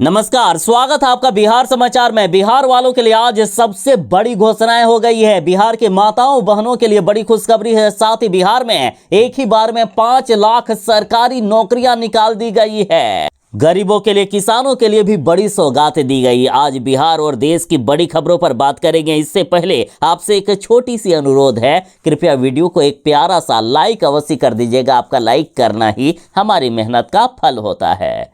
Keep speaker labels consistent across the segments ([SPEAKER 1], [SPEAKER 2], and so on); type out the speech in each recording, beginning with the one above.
[SPEAKER 1] नमस्कार, स्वागत है आपका बिहार समाचार में। बिहार वालों के लिए आज सबसे बड़ी घोषणाएं हो गई है। बिहार के माताओं बहनों के लिए बड़ी खुशखबरी है। साथ ही बिहार में एक ही बार में 5 लाख सरकारी नौकरियां निकाल दी गई है। गरीबों के लिए, किसानों के लिए भी बड़ी सौगातें दी गई। आज बिहार और देश की बड़ी खबरों पर बात करेंगे। इससे पहले आपसे एक छोटी सी अनुरोध है, कृपया वीडियो को एक प्यारा सा लाइक अवश्य कर दीजिएगा। आपका लाइक करना ही हमारी मेहनत का फल होता है।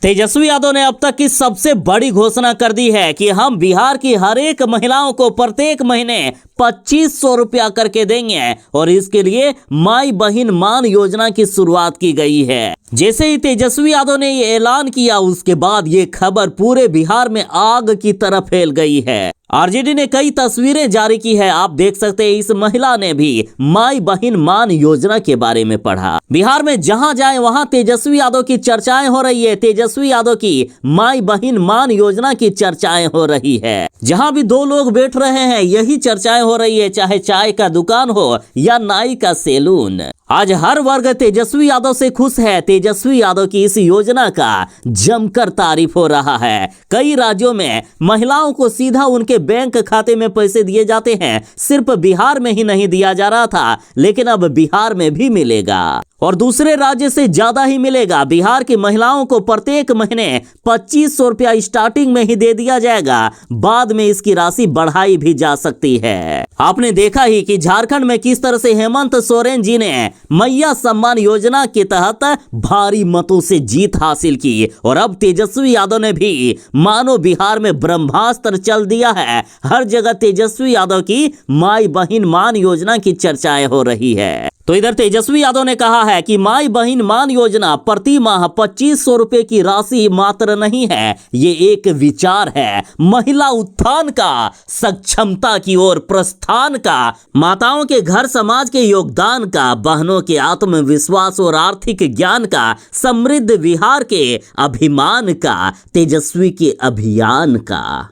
[SPEAKER 1] तेजस्वी यादव ने अब तक की सबसे बड़ी घोषणा कर दी है कि हम बिहार की हर एक महिलाओं को प्रत्येक महीने 2500 रुपया करके देंगे और इसके लिए माई बहन मान योजना की शुरुआत की गई है। जैसे ही तेजस्वी यादव ने ये ऐलान किया, उसके बाद ये खबर पूरे बिहार में आग की तरह फैल गई है। आरजेडी ने कई तस्वीरें जारी की है। आप देख सकते हैं, इस महिला ने भी माई बहन मान योजना के बारे में पढ़ा। बिहार में जहां जाए वहां तेजस्वी यादव की चर्चाएं हो रही है। तेजस्वी यादव की माई बहन मान योजना की चर्चाएं हो रही है। जहां भी दो लोग बैठ रहे हैं, यही चर्चाएं हो रही है, चाहे चाय का दुकान हो या नाई का सैलून। आज हर वर्ग तेजस्वी यादव से खुश है। तेजस्वी यादव की इस योजना का जमकर तारीफ हो रहा है। कई राज्यों में महिलाओं को सीधा उनके बैंक खाते में पैसे दिए जाते हैं। सिर्फ बिहार में ही नहीं दिया जा रहा था, लेकिन अब बिहार में भी मिलेगा और दूसरे राज्य से ज्यादा ही मिलेगा। बिहार की महिलाओं को प्रत्येक महीने 2500 रुपया स्टार्टिंग में ही दे दिया जाएगा। बाद में इसकी राशि बढ़ाई भी जा सकती है। आपने देखा ही कि झारखंड में किस तरह से हेमंत सोरेन जी ने मैया सम्मान योजना के तहत भारी मतों से जीत हासिल की और अब तेजस्वी यादव ने भी मानो बिहार में ब्रह्मास्त्र चल दिया है। हर जगह तेजस्वी यादव की माई बहन मान योजना की चर्चाएं हो रही है। तो इधर तेजस्वी यादव ने कहा है कि माई बहन मान योजना प्रति माह 2500 रुपए की राशि मात्र नहीं है, ये एक विचार है महिला उत्थान का, सक्षमता की ओर प्रस्थान का, माताओं के घर समाज के योगदान का, बहनों के आत्मविश्वास और आर्थिक ज्ञान का, समृद्ध बिहार के अभिमान का, तेजस्वी के अभियान का।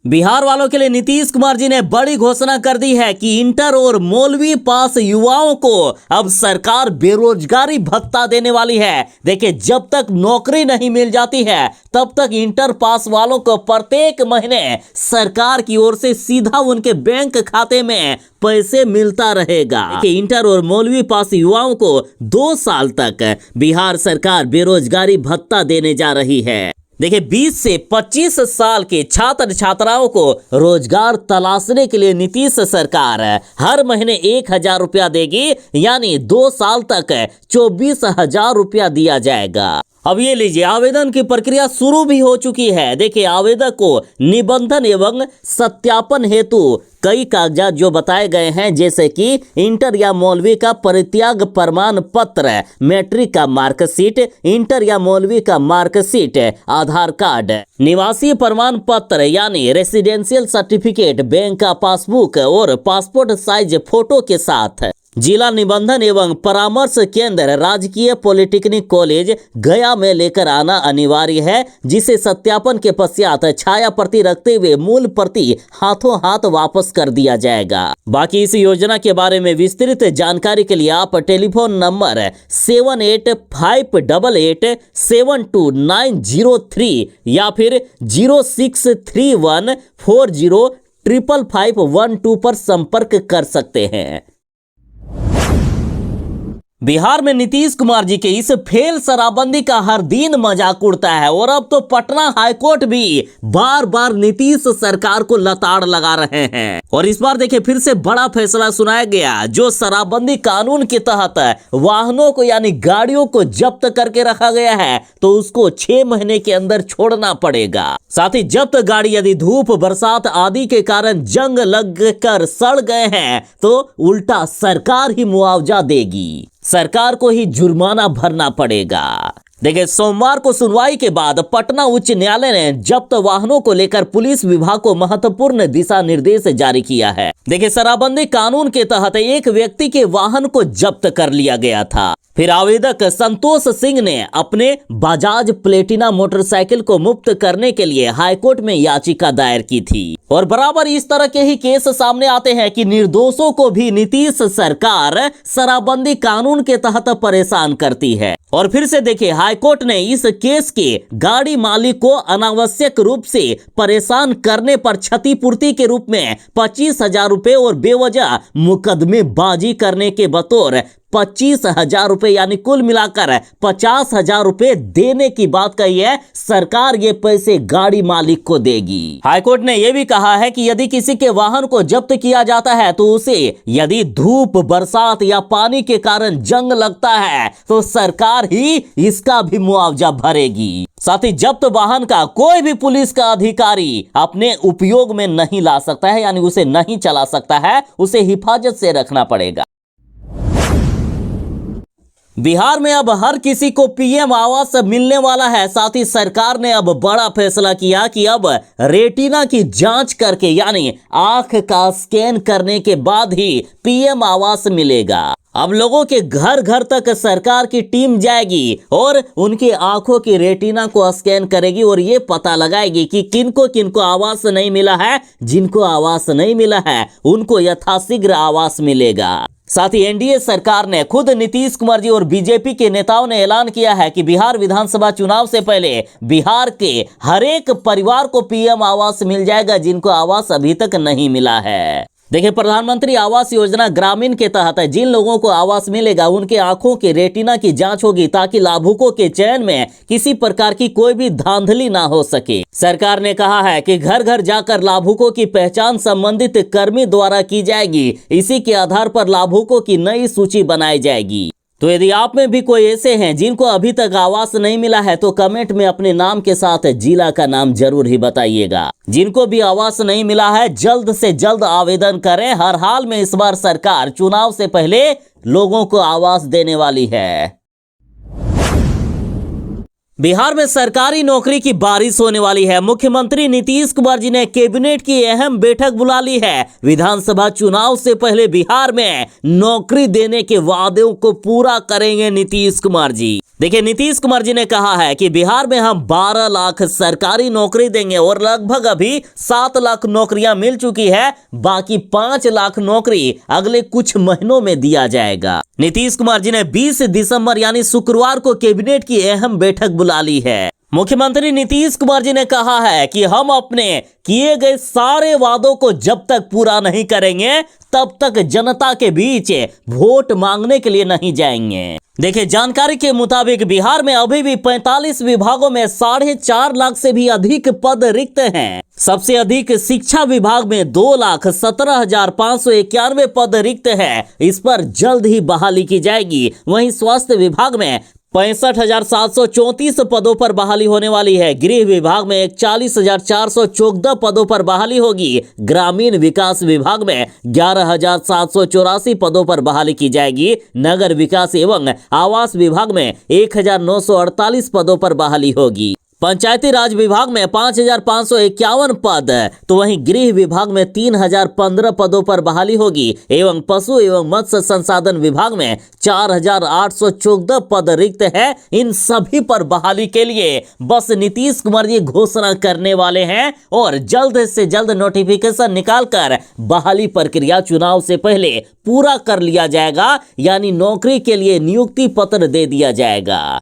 [SPEAKER 1] बिहार वालों के लिए नीतीश कुमार जी ने बड़ी घोषणा कर दी है कि इंटर और मौलवी पास युवाओं को अब सरकार बेरोजगारी भत्ता देने वाली है। देखिए, जब तक नौकरी नहीं मिल जाती है तब तक इंटर पास वालों को प्रत्येक महीने सरकार की ओर से सीधा उनके बैंक खाते में पैसे मिलता रहेगा। इंटर और मौलवी पास युवाओं को 2 साल तक बिहार सरकार बेरोजगारी भत्ता देने जा रही है। देखिए, 20 से 25 साल के छात्र छात्राओं को रोजगार तलाशने के लिए नीतीश सरकार हर महीने 1000 रुपया देगी, यानी 2 साल तक 24,000 रुपया दिया जाएगा। अब ये लीजिए, आवेदन की प्रक्रिया शुरू भी हो चुकी है। देखिए, आवेदक को निबंधन एवं सत्यापन हेतु कई कागजात जो बताए गए हैं, जैसे कि इंटर या मौलवी का परित्याग प्रमाण पत्र, मैट्रिक का मार्कशीट, इंटर या मौलवी का मार्कशीट, आधार कार्ड, निवासी प्रमाण पत्र यानी रेसिडेंशियल सर्टिफिकेट, बैंक का पासबुक और पासपोर्ट साइज फोटो के साथ जिला निबंधन एवं परामर्श केंद्र राजकीय पॉलिटेक्निक कॉलेज गया में लेकर आना अनिवार्य है, जिसे सत्यापन के पश्चात छाया प्रति रखते हुए मूल प्रति हाथों हाथ वापस कर दिया जाएगा। बाकी इस योजना के बारे में विस्तृत जानकारी के लिए आप टेलीफोन नंबर 7858872903 या फिर 0631405512 पर संपर्क कर सकते हैं। बिहार में नीतीश कुमार जी के इस फेल शराबबंदी का हर दिन मजाक उड़ता है और अब तो पटना हाईकोर्ट भी बार बार नीतीश सरकार को लताड़ लगा रहे हैं। और इस बार देखिए, फिर से बड़ा फैसला सुनाया गया। जो शराबबंदी कानून के तहत वाहनों को यानी गाड़ियों को जब्त करके रखा गया है, तो उसको 6 महीने के अंदर छोड़ना पड़ेगा। साथ ही जब्त गाड़ी यदि धूप बरसात आदि के कारण जंग लग कर सड़ गए हैं, तो उल्टा सरकार ही मुआवजा देगी, सरकार को ही जुर्माना भरना पड़ेगा। देखिए, सोमवार को सुनवाई के बाद पटना उच्च न्यायालय ने जब्त वाहनों को लेकर पुलिस विभाग को महत्वपूर्ण दिशा निर्देश जारी किया है। देखिए, शराबबंदी कानून के तहत एक व्यक्ति के वाहन को जब्त कर लिया गया था। फिर आवेदक संतोष सिंह ने अपने बजाज प्लेटिना मोटरसाइकिल को मुफ्त करने के लिए हाईकोर्ट में याचिका दायर की थी। और बराबर इस तरह के ही केस सामने आते हैं कि निर्दोषों को भी नीतीश सरकार शराबबंदी कानून के तहत परेशान करती है। और फिर से देखिए, हाईकोर्ट ने इस केस के गाड़ी मालिक को अनावश्यक रूप से परेशान करने पर क्षतिपूर्ति के रूप में 25,000 रुपए और बेवजह मुकदमेबाजी करने के बतौर 25,000 रुपए यानी कुल मिलाकर 50,000 रुपए देने की बात कही है। सरकार ये पैसे गाड़ी मालिक को देगी। हाईकोर्ट ने यह भी कहा है कि यदि किसी के वाहन को जब्त किया जाता है तो उसे यदि धूप, बरसात या पानी के कारण जंग लगता है तो सरकार ही इसका भी मुआवजा भरेगी। साथ ही जब्त वाहन का कोई भी पुलिस का अधिकारी अपने उपयोग में नहीं ला सकता है, यानी उसे नहीं चला सकता है, उसे हिफाजत से रखना पड़ेगा। बिहार में अब हर किसी को पीएम आवास मिलने वाला है। साथ ही सरकार ने अब बड़ा फैसला किया कि अब रेटिना की जांच करके यानी आंख का स्कैन करने के बाद ही पीएम आवास मिलेगा। अब लोगों के घर घर तक सरकार की टीम जाएगी और उनकी आंखों की रेटिना को स्कैन करेगी और ये पता लगाएगी कि किनको किनको आवास नहीं मिला है। जिनको आवास नहीं मिला है उनको यथाशीघ्र आवास मिलेगा। साथ ही एनडीए सरकार ने खुद नीतीश कुमार जी और बीजेपी के नेताओं ने ऐलान किया है कि बिहार विधानसभा चुनाव से पहले बिहार के हर एक परिवार को पीएम आवास मिल जाएगा जिनको आवास अभी तक नहीं मिला है। देखिए, प्रधानमंत्री आवास योजना ग्रामीण के तहत जिन लोगों को आवास मिलेगा उनके आंखों की रेटिना की जांच होगी ताकि लाभुकों के चयन में किसी प्रकार की कोई भी धांधली ना हो सके। सरकार ने कहा है कि घर घर जाकर लाभुकों की पहचान संबंधित कर्मी द्वारा की जाएगी। इसी के आधार पर लाभुकों की नई सूची बनाई जाएगी। तो यदि आप में भी कोई ऐसे हैं जिनको अभी तक आवास नहीं मिला है तो कमेंट में अपने नाम के साथ जिला का नाम जरूर ही बताइएगा। जिनको भी आवास नहीं मिला है जल्द से जल्द आवेदन करें। हर हाल में इस बार सरकार चुनाव से पहले लोगों को आवास देने वाली है। बिहार में सरकारी नौकरी की बारिश होने वाली है। मुख्यमंत्री नीतीश कुमार जी ने कैबिनेट की अहम बैठक बुला ली है। विधानसभा चुनाव से पहले बिहार में नौकरी देने के वादों को पूरा करेंगे नीतीश कुमार जी। देखिए, नीतीश कुमार जी ने कहा है कि बिहार में हम 12 लाख सरकारी नौकरी देंगे और लगभग अभी 7 लाख नौकरियां मिल चुकी है। बाकी 5 लाख नौकरी अगले कुछ महीनों में दिया जाएगा। नीतीश कुमार जी ने 20 दिसंबर यानी शुक्रवार को कैबिनेट की अहम बैठक बुला ली है। मुख्यमंत्री नीतीश कुमार जी ने कहा है कि हम अपने किए गए सारे वादों को जब तक पूरा नहीं करेंगे तब तक जनता के बीच वोट मांगने के लिए नहीं जाएंगे। देखिए, जानकारी के मुताबिक बिहार में अभी भी 45 विभागों में 4.5 लाख से भी अधिक पद रिक्त हैं। सबसे अधिक शिक्षा विभाग में 2,17,591 पद रिक्त है। इस पर जल्द ही बहाली की जाएगी। वहीं स्वास्थ्य विभाग में 65,734 पदों पर बहाली होने वाली है। गृह विभाग में 41,414 पदों पर बहाली होगी। ग्रामीण विकास विभाग में 11,784 पदों पर बहाली की जाएगी। नगर विकास एवं आवास विभाग में 1,948 पदों पर बहाली होगी। पंचायती राज विभाग में 5,551 पद, तो वहीं गृह विभाग में 3,015 पदों पर बहाली होगी एवं पशु एवं मत्स्य संसाधन विभाग में 4,814 पद रिक्त है। इन सभी पर बहाली के लिए बस नीतीश कुमार जी घोषणा करने वाले हैं और जल्द से जल्द नोटिफिकेशन निकालकर बहाली प्रक्रिया चुनाव से पहले पूरा कर लिया जाएगा, यानी नौकरी के लिए नियुक्ति पत्र दे दिया जाएगा।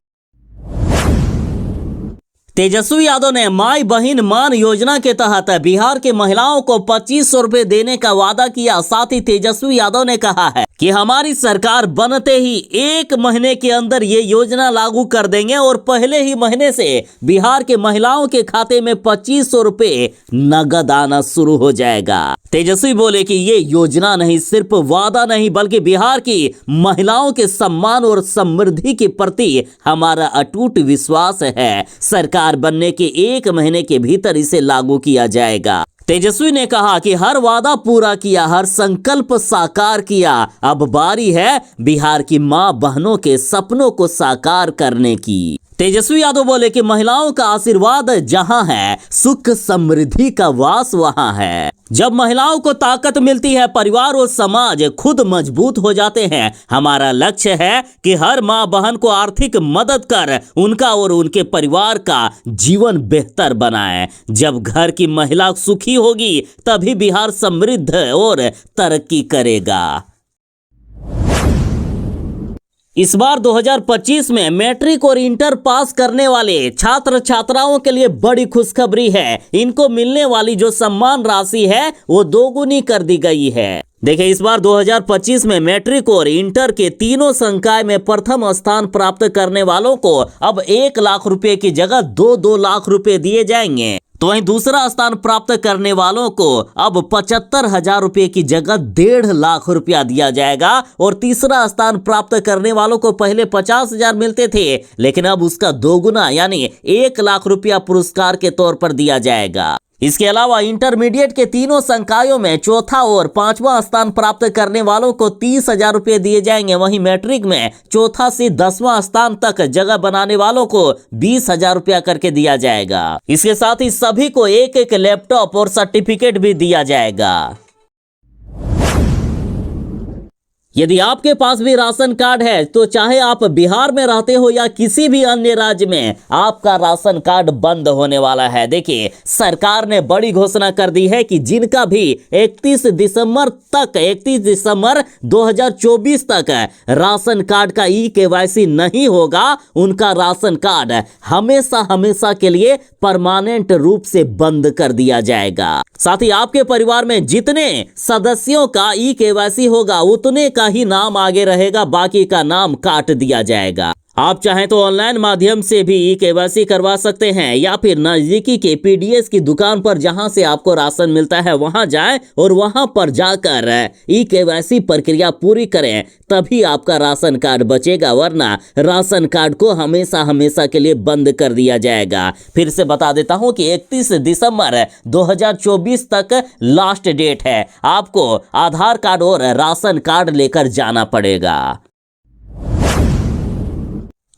[SPEAKER 1] तेजस्वी यादव ने माई बहिन मान योजना के तहत बिहार के महिलाओं को 2500 रुपए देने का वादा किया। साथ ही तेजस्वी यादव ने कहा है कि हमारी सरकार बनते ही 1 महीने के अंदर ये योजना लागू कर देंगे और पहले ही महीने से बिहार के महिलाओं के खाते में 2500 रुपए नगद आना शुरू हो जाएगा। तेजस्वी बोले कि ये योजना नहीं, सिर्फ वादा नहीं, बल्कि बिहार की महिलाओं के सम्मान और समृद्धि के प्रति हमारा अटूट विश्वास है। सरकार बनने के 1 महीने के भीतर इसे लागू किया जाएगा। तेजस्वी ने कहा कि हर वादा पूरा किया, हर संकल्प साकार किया। अब बारी है बिहार की मां बहनों के सपनों को साकार करने की। तेजस्वी यादव बोले कि महिलाओं का आशीर्वाद जहां है, सुख समृद्धि का वास वहां है। जब महिलाओं को ताकत मिलती है, परिवार और समाज खुद मजबूत हो जाते हैं। हमारा लक्ष्य है कि हर माँ बहन को आर्थिक मदद कर उनका और उनके परिवार का जीवन बेहतर बनाए। जब घर की महिला सुखी होगी, तभी बिहार समृद्ध और तरक्की करेगा। इस बार 2025 में मैट्रिक और इंटर पास करने वाले छात्र छात्राओं के लिए बड़ी खुशखबरी है। इनको मिलने वाली जो सम्मान राशि है वो दोगुनी कर दी गई है। देखिए, इस बार 2025 में मैट्रिक और इंटर के तीनों संकाय में प्रथम स्थान प्राप्त करने वालों को अब 1 लाख रुपए की जगह 2 लाख रुपए दिए जाएंगे। तो वहीं दूसरा स्थान प्राप्त करने वालों को अब 75,000 रुपए की जगह 1.5 लाख रुपया दिया जाएगा। और तीसरा स्थान प्राप्त करने वालों को पहले 50,000 मिलते थे, लेकिन अब उसका दोगुना यानी 1 लाख रुपया पुरस्कार के तौर पर दिया जाएगा। इसके अलावा इंटरमीडिएट के तीनों संकायों में चौथा और 5वां स्थान प्राप्त करने वालों को 30,000 रुपए दिए जाएंगे। वहीं मैट्रिक में चौथा से 10वां स्थान तक जगह बनाने वालों को 20,000 रुपया करके दिया जाएगा। इसके साथ ही सभी को एक लैपटॉप और सर्टिफिकेट भी दिया जाएगा। यदि आपके पास भी राशन कार्ड है तो चाहे आप बिहार में रहते हो या किसी भी अन्य राज्य में, आपका राशन कार्ड बंद होने वाला है। देखिए, सरकार ने बड़ी घोषणा कर दी है कि जिनका भी 31 दिसंबर 2024 तक राशन कार्ड का ई-केवाईसी नहीं होगा, उनका राशन कार्ड हमेशा के लिए परमानेंट रूप से बंद कर दिया जाएगा। साथ ही आपके परिवार में जितने सदस्यों का ई-केवाईसी होगा, उतने का ही नाम आगे रहेगा, बाकी का नाम काट दिया जाएगा। आप चाहें तो ऑनलाइन माध्यम से भी ई-केवाईसी करवा सकते हैं या फिर नजदीकी के पीडीएस की दुकान पर जहां से आपको राशन मिलता है वहां जाएं और वहां पर जाकर ई-केवाईसी प्रक्रिया पूरी करें, तभी आपका राशन कार्ड बचेगा, वरना राशन कार्ड को हमेशा के लिए बंद कर दिया जाएगा। फिर से बता देता हूं कि 31 दिसंबर 2024 तक लास्ट डेट है। आपको आधार कार्ड और राशन कार्ड लेकर जाना पड़ेगा।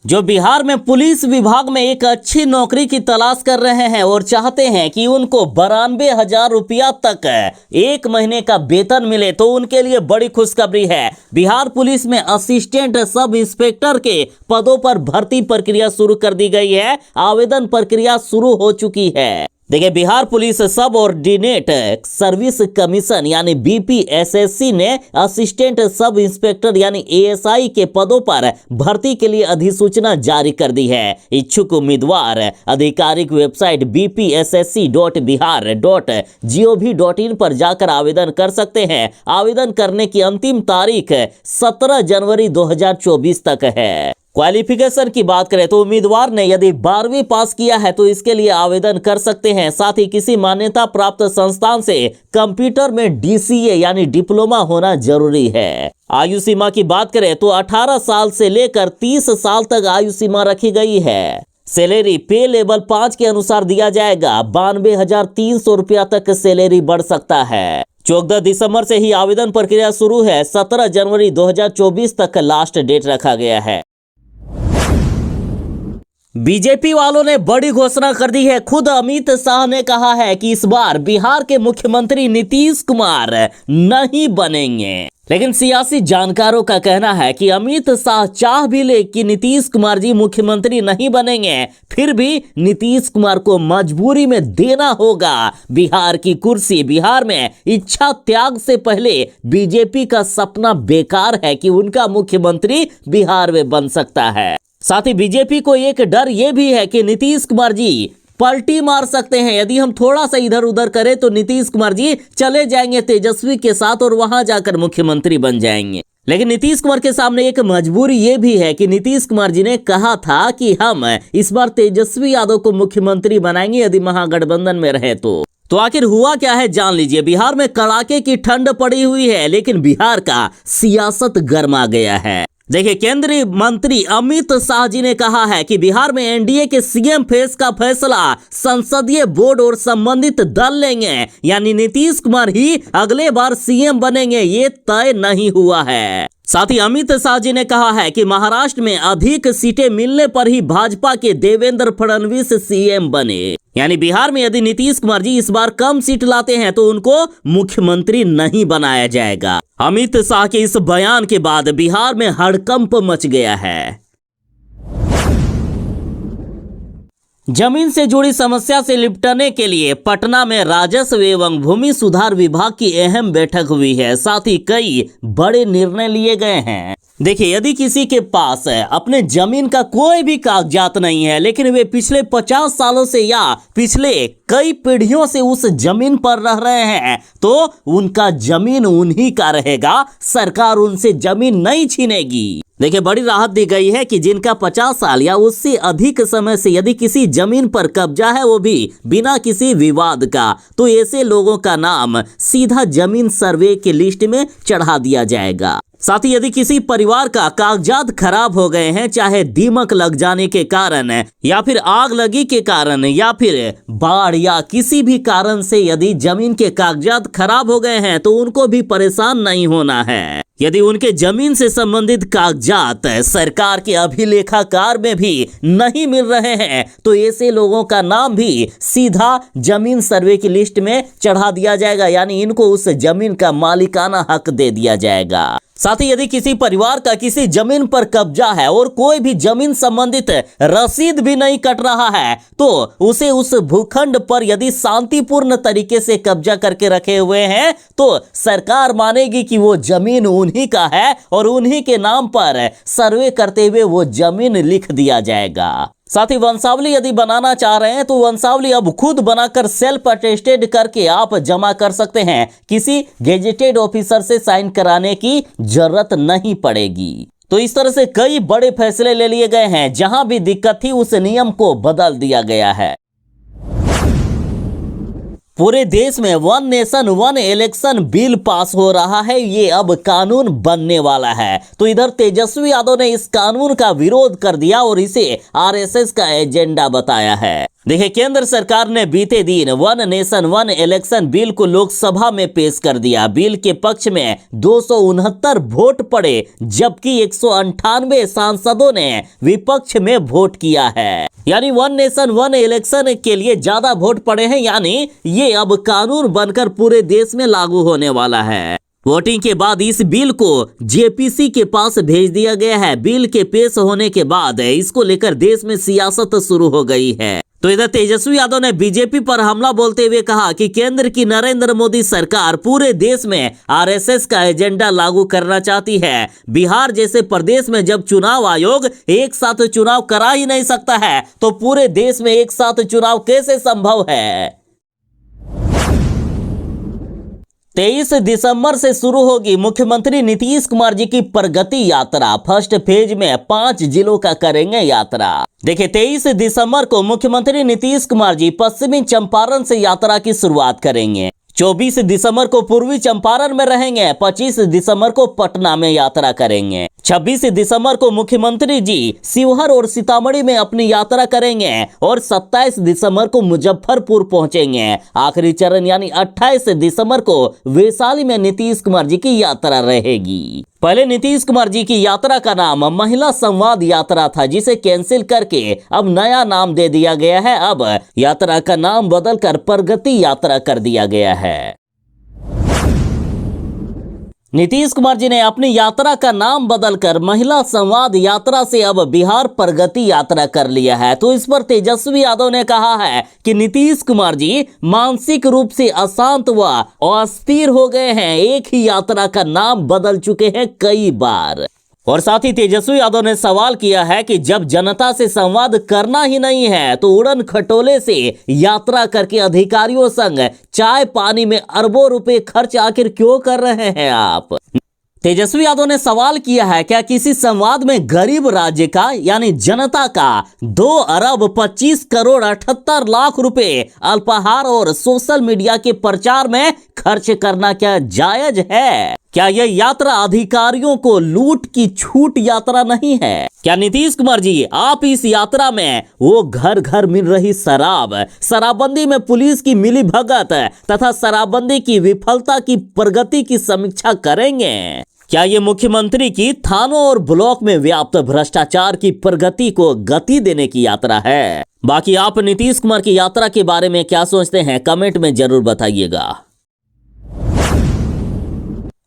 [SPEAKER 1] जो बिहार में पुलिस विभाग में एक अच्छी नौकरी की तलाश कर रहे हैं और चाहते हैं कि उनको 92,000 रुपया तक 1 महीने का वेतन मिले, तो उनके लिए बड़ी खुशखबरी है। बिहार पुलिस में असिस्टेंट सब इंस्पेक्टर के पदों पर भर्ती प्रक्रिया शुरू कर दी गई है। आवेदन प्रक्रिया शुरू हो चुकी है। देखिए, बिहार पुलिस सब ऑर्डिनेट सर्विस कमीशन यानी बीपीएसएससी ने असिस्टेंट सब इंस्पेक्टर यानी एएसआई के पदों पर भर्ती के लिए अधिसूचना जारी कर दी है। इच्छुक उम्मीदवार आधिकारिक वेबसाइट bpssc.bihar.gov.in पर जाकर आवेदन कर सकते हैं। आवेदन करने की अंतिम तारीख 17 जनवरी 2024 तक है। क्वालिफिकेशन की बात करें तो उम्मीदवार ने यदि 12वीं पास किया है तो इसके लिए आवेदन कर सकते हैं। साथ ही किसी मान्यता प्राप्त संस्थान से कंप्यूटर में डीसीए यानी डिप्लोमा होना जरूरी है। आयु सीमा की बात करें तो 18 साल से लेकर 30 साल तक आयु सीमा रखी गई है। सैलरी पे लेवल 5 के अनुसार दिया जाएगा। 92,300 रुपया तक सैलरी बढ़ सकता है। 14 दिसंबर से ही आवेदन प्रक्रिया शुरू है। 17 जनवरी 2024 तक लास्ट डेट रखा गया है। बीजेपी वालों ने बड़ी घोषणा कर दी है। खुद अमित शाह ने कहा है कि इस बार बिहार के मुख्यमंत्री नीतीश कुमार नहीं बनेंगे। लेकिन सियासी जानकारों का कहना है कि अमित शाह चाह भी ले कि नीतीश कुमार जी मुख्यमंत्री नहीं बनेंगे, फिर भी नीतीश कुमार को मजबूरी में देना होगा बिहार की कुर्सी। बिहार में इच्छा त्याग से पहले बीजेपी का सपना बेकार है कि उनका मुख्यमंत्री बिहार में बन सकता है। साथ ही बीजेपी को एक डर यह भी है कि नीतीश कुमार जी पलटी मार सकते हैं। यदि हम थोड़ा सा इधर उधर करें तो नीतीश कुमार जी चले जाएंगे तेजस्वी के साथ और वहां जाकर मुख्यमंत्री बन जाएंगे। लेकिन नीतीश कुमार के सामने एक मजबूरी ये भी है कि नीतीश कुमार जी ने कहा था कि हम इस बार तेजस्वी यादव को मुख्यमंत्री बनाएंगे यदि महागठबंधन में रहे तो आखिर हुआ क्या है जान लीजिए। बिहार में कड़ाके की ठंड पड़ी हुई है, लेकिन बिहार का सियासत गर्मा गया है। देखिए, केंद्रीय मंत्री अमित शाह जी ने कहा है कि बिहार में एनडीए के सीएम फेस का फैसला संसदीय बोर्ड और संबंधित दल लेंगे, यानी नीतीश कुमार ही अगले बार सीएम बनेंगे, ये तय नहीं हुआ है। साथ ही अमित शाह जी ने कहा है कि महाराष्ट्र में अधिक सीटें मिलने पर ही भाजपा के देवेंद्र फडणवीस सीएम बने। यानी बिहार में यदि नीतीश कुमार जी इस बार कम सीट लाते हैं तो उनको मुख्यमंत्री नहीं बनाया जाएगा। अमित शाह के इस बयान के बाद बिहार में हड़कंप मच गया है। जमीन से जुड़ी समस्या से निपटने के लिए पटना में राजस्व एवं भूमि सुधार विभाग की अहम बैठक हुई है। साथ ही कई बड़े निर्णय लिए गए हैं। देखिए, यदि किसी के पास अपने जमीन का कोई भी कागजात नहीं है, लेकिन वे पिछले 50 सालों से या पिछले कई पीढ़ियों से उस जमीन पर रह रहे हैं, तो उनका जमीन उन्हीं का रहेगा। सरकार उनसे जमीन नहीं छीनेगी। देखिए, बड़ी राहत दी गई है कि जिनका 50 साल या उससे अधिक समय से यदि किसी जमीन पर कब्जा है, वो भी बिना किसी विवाद का, तो ऐसे लोगों का नाम सीधा जमीन सर्वे की लिस्ट में चढ़ा दिया जाएगा। साथ ही यदि किसी परिवार का कागजात खराब हो गए हैं, चाहे दीमक लग जाने के कारण या फिर आग लगी के कारण या फिर बाढ़ या किसी भी कारण से यदि जमीन के कागजात खराब हो गए हैं, तो उनको भी परेशान नहीं होना है। यदि उनके जमीन से संबंधित कागजात सरकार के अभिलेखागार में भी नहीं मिल रहे हैं, तो ऐसे लोगों का नाम भी सीधा जमीन सर्वे की लिस्ट में चढ़ा दिया जाएगा। यानी इनको उस जमीन का मालिकाना हक दे दिया जाएगा। साथ ही यदि किसी परिवार का किसी जमीन पर कब्जा है और कोई भी जमीन संबंधित रसीद भी नहीं कट रहा है, तो उसे उस भूखंड पर यदि शांतिपूर्ण तरीके से कब्जा करके रखे हुए हैं, तो सरकार मानेगी कि वो जमीन उन्हीं का है और उन्हीं के नाम पर सर्वे करते हुए वो जमीन लिख दिया जाएगा। साथ ही वंशावली यदि बनाना चाह रहे हैं, तो वंशावली अब खुद बनाकर सेल्फ अटेस्टेड करके आप जमा कर सकते हैं। किसी गेजेटेड ऑफिसर से साइन कराने की जरूरत नहीं पड़ेगी। तो इस तरह से कई बड़े फैसले ले लिए गए हैं। जहां भी दिक्कत थी उस नियम को बदल दिया गया है। पूरे देश में one nation one election bill pass हो रहा है। ये अब कानून बनने वाला है। तो इधर तेजस्वी यादव ने इस कानून का विरोध कर दिया और इसे आरएसएस का एजेंडा बताया है। देखिए, केंद्र सरकार ने बीते दिन one nation one election bill को लोकसभा में पेश कर दिया। बिल के पक्ष में 269 वोट पड़े, जबकि 198 सांसदों ने विपक्ष में वोट किया है। यानी वन नेशन वन इलेक्शन के लिए ज्यादा वोट पड़े हैं। यानी ये अब कानून बनकर पूरे देश में लागू होने वाला है। वोटिंग के बाद इस बिल को जेपीसी के पास भेज दिया गया है। बिल के पेश होने के बाद इसको लेकर देश में सियासत शुरू हो गई है। तो इधर तेजस्वी यादव ने बीजेपी पर हमला बोलते हुए कहा कि केंद्र की नरेंद्र मोदी सरकार पूरे देश में आरएसएस का एजेंडा लागू करना चाहती है। बिहार जैसे प्रदेश में जब चुनाव आयोग एक साथ चुनाव करा ही नहीं सकता है, तो पूरे देश में एक साथ चुनाव कैसे संभव है। 23 दिसंबर से शुरू होगी मुख्यमंत्री नीतीश कुमार जी की प्रगति यात्रा। फर्स्ट फेज में 5 जिलों का करेंगे यात्रा। देखिए, 23 दिसंबर को मुख्यमंत्री नीतीश कुमार जी पश्चिमी चंपारण से यात्रा की शुरुआत करेंगे। 24 दिसंबर को पूर्वी चंपारण में रहेंगे। 25 दिसंबर को पटना में यात्रा करेंगे। 26 दिसंबर को मुख्यमंत्री जी शिवहर और सीतामढ़ी में अपनी यात्रा करेंगे और 27 दिसंबर को मुजफ्फरपुर पहुंचेंगे। आखिरी चरण यानी 28 दिसंबर को वैशाली में नीतीश कुमार जी की यात्रा रहेगी। पहले नीतीश कुमार जी की यात्रा का नाम महिला संवाद यात्रा था, जिसे कैंसिल करके अब नया नाम दे दिया गया है। अब यात्रा का नाम बदलकर प्रगति यात्रा कर दिया गया है। नीतीश कुमार जी ने अपनी यात्रा का नाम बदलकर महिला संवाद यात्रा से अब बिहार प्रगति यात्रा कर लिया है। तो इस पर तेजस्वी यादव ने कहा है कि नीतीश कुमार जी मानसिक रूप से अशांत व अस्थिर हो गए हैं। एक ही यात्रा का नाम बदल चुके हैं कई बार। और साथ ही तेजस्वी यादव ने सवाल किया है कि जब जनता से संवाद करना ही नहीं है, तो उड़न खटोले से यात्रा करके अधिकारियों संग चाय पानी में अरबों रुपए खर्च आखिर क्यों कर रहे हैं आप। तेजस्वी यादव ने सवाल किया है, क्या किसी संवाद में गरीब राज्य का यानी जनता का 2 अरब 25 करोड़ 78 लाख रुपए अल्पाहार और सोशल मीडिया के प्रचार में खर्च करना क्या जायज है? क्या यह यात्रा अधिकारियों को लूट की छूट यात्रा नहीं है? क्या नीतीश कुमार जी आप इस यात्रा में वो घर घर मिल रही शराबबंदी में पुलिस की मिलीभगत तथा शराबबंदी की विफलता की प्रगति की समीक्षा करेंगे? क्या ये मुख्यमंत्री की थानों और ब्लॉक में व्याप्त भ्रष्टाचार की प्रगति को गति देने की यात्रा है? बाकी आप नीतीश कुमार की यात्रा के बारे में क्या सोचते हैं, कमेंट में जरूर बताइएगा।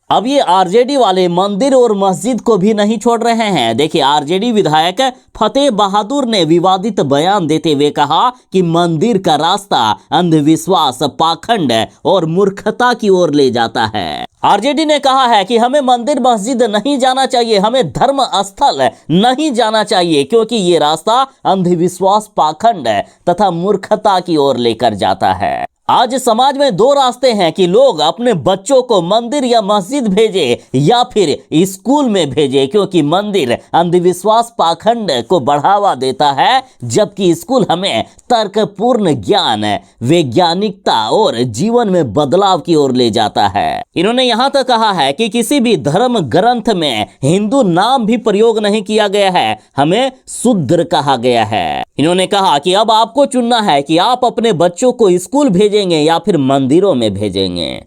[SPEAKER 1] अब ये आरजेडी वाले मंदिर और मस्जिद को भी नहीं छोड़ रहे हैं। देखिए, आरजेडी विधायक फतेह बहादुर ने विवादित बयान देते हुए कहा कि मंदिर का रास्ता अंधविश्वास, पाखंड और मूर्खता की ओर ले जाता है। आरजेडी ने कहा है कि हमें मंदिर मस्जिद नहीं जाना चाहिए, हमें धर्म स्थल नहीं जाना चाहिए, क्योंकि ये रास्ता अंधविश्वास, पाखंड तथा मूर्खता की ओर लेकर जाता है। आज समाज में दो रास्ते हैं कि लोग अपने बच्चों को मंदिर या मस्जिद भेजे या फिर स्कूल में भेजे, क्योंकि मंदिर अंधविश्वास, पाखंड को बढ़ावा देता है, जबकि स्कूल हमें तर्कपूर्ण ज्ञान, वैज्ञानिकता और जीवन में बदलाव की ओर ले जाता है। इन्होंने यहाँ तक कहा है कि किसी भी धर्म ग्रंथ में हिंदू नाम भी प्रयोग नहीं किया गया है, हमें शूद्र कहा गया है। इन्होंने कहा कि अब आपको चुनना है कि आप अपने बच्चों को स्कूल भेजेंगे या फिर मंदिरों में भेजेंगे।